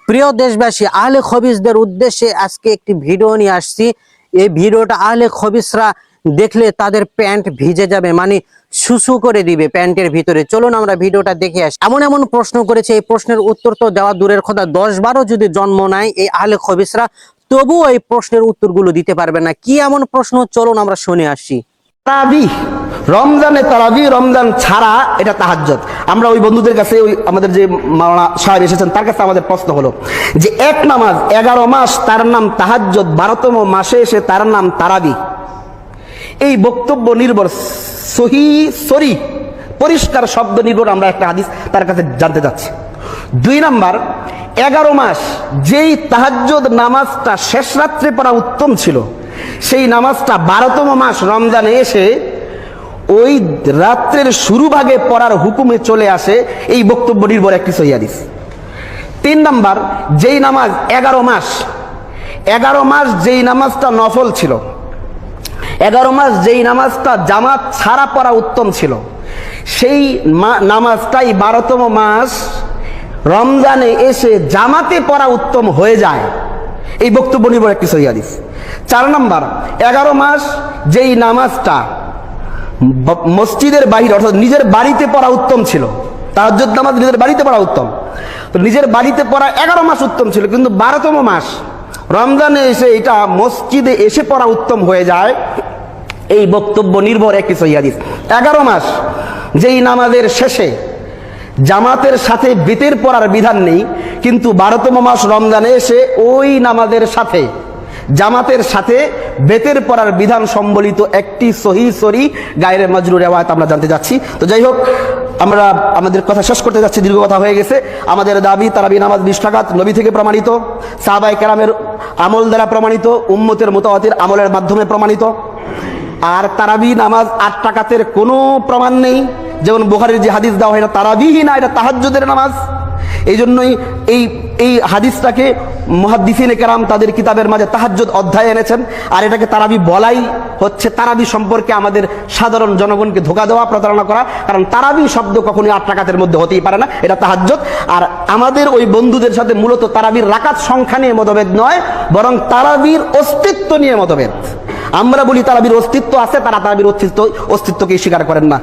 প্রিয় দেশবাসী, আহলে খবিসদের উদ্দেশ্যে আজকে একটি ভিডিও নিয়ে আসছি। এই ভিডিওটা আহলে খবিসরা দেখলে তাদের প্যান্ট ভিজে যাবে, মানে সুসু করে দিবে প্যান্টের ভিতরে। চলুন আমরা ভিডিওটা দেখে আসি। এমন এমন প্রশ্ন করেছে, এই প্রশ্নের উত্তর তো দেওয়া দূরের কথা, 10-12 যদি জন্ম নেয় এই আহলে খবিসরা, তবুও এই প্রশ্নের উত্তরগুলো দিতে পারবে না। কি এমন প্রশ্ন, চলুন আমরা শুনে আসি। তারাবি, রমজানে তারাবি, রমজান ছাড়া এটা তাহাজ্জুদ। আমরা ওই বন্ধুদের কাছে, ওই আমাদের যে মাওলানা সাহেব এসেছেন তার কাছে আমাদের প্রশ্ন হলো যে এক নামাজ 11 মাস তার নাম তাহাজ্জুদ, 12তম মাসে এসে তার নাম তারাবি। এই বক্তব্য নির্ভর সহি পরিষ্কার শব্দ নির্ভর আমরা একটা হাদিস তার কাছে জানতে যাচ্ছি। 2 নাম্বার, 11 মাস যেই তাহাজ্জুদ নামাজটা শেষ রাত্রে পড়া উত্তম ছিল, সেই নামাজটা 12তম মাস রমজানে এসে ওই রাত্রের শুরু ভাগে পড়ার হুকুমে চলে আসে। এই বক্তব্য নির্ভর একটি সহিহ হাদিস। 3 নাম্বার, যেই নামাজ 11 মাস যেই নামাজটা নফল ছিল, 11 মাস যেই নামাজটা জামাত ছাড়া পড়া উত্তম ছিল, সেই নামাজটাই 12তম মাস রমজানে এসে জামাতে পড়া উত্তম হয়ে যায়। এই বক্তব্য নির্ভর একটি সহিহ হাদিস। 4 নাম্বার, 11 মাস যেই নামাজটা মসজিদের বাহিরে অর্থাৎ নিজের বাড়িতে পড়া উত্তম ছিল, তাহাজ্জুদ নামাজ নিজের বাড়িতে পড়া উত্তম, তো নিজের বাড়িতে পড়া 11 মাস উত্তম ছিল, কিন্তু 12তম মাস রমজানে এসে এটা মসজিদে এসে পড়া উত্তম হয়ে যায়। এই বক্তব্য নির্ভর একটি সহিহ হাদিস। 11 মাস যেই নামাজের শেষে জামাতের সাথে বেতের পড়ার বিধান নেই, কিন্তু 12তম মাস রমজানে এসে ওই নামাজের সাথে জামাতের সাথে বেতের পড়ার বিধান সম্বলিত একটি সহি গায়রে মাজরুর রিওয়ায়াত আমরা জানতে যাচ্ছি। তো যাই হোক, আমরা আমাদের কথা শেষ করতে যাচ্ছি, দীর্ঘ কথা হয়ে গেছে। আমাদের দাবি তারাবি নামাজ 20 রাকাত, নবী থেকে প্রমাণিত, সাহাবায়ে কেরামের আমল দ্বারা প্রমাণিত, উম্মতের মুতাওয়াতির আমলের মাধ্যমে প্রমাণিত। আর তারাবি নামাজ 8 রাকাতের কোনো প্রমাণ নেই। যেমন বুখারীর যে হাদিস দেওয়া হয়, এটা তারাবিহি না, এটা তাহাজ্জুদের নামাজ। এই জন্যই এই হাদিসটাকে মুহাদ্দিসিনে কেরাম তাদের কিতাবের মাঝে তাহাজ্জুদ অধ্যায় এনেছেন। আর এটাকে তারাবি বলাই হচ্ছে তারাবি সম্পর্কে আমাদের সাধারণ জনগণকে ধোঁকা দেওয়া, প্রতারণা করা। কারণ তারাবি শব্দ কখনোই 8 রাকাতের মধ্যে হতেই পারে না, এটা তাহাজ্জুদ। আর আমাদের ওই বন্ধুদের সাথে মূলত তারাবির রাকাত সংখ্যা নিয়ে মতভেদ নয়, বরং তারাবির অস্তিত্ব নিয়ে মতভেদ। আমরা বলি তারাবির অস্তিত্ব আছে, তারা তারাবির অস্তিত্বকে স্বীকার করেন না।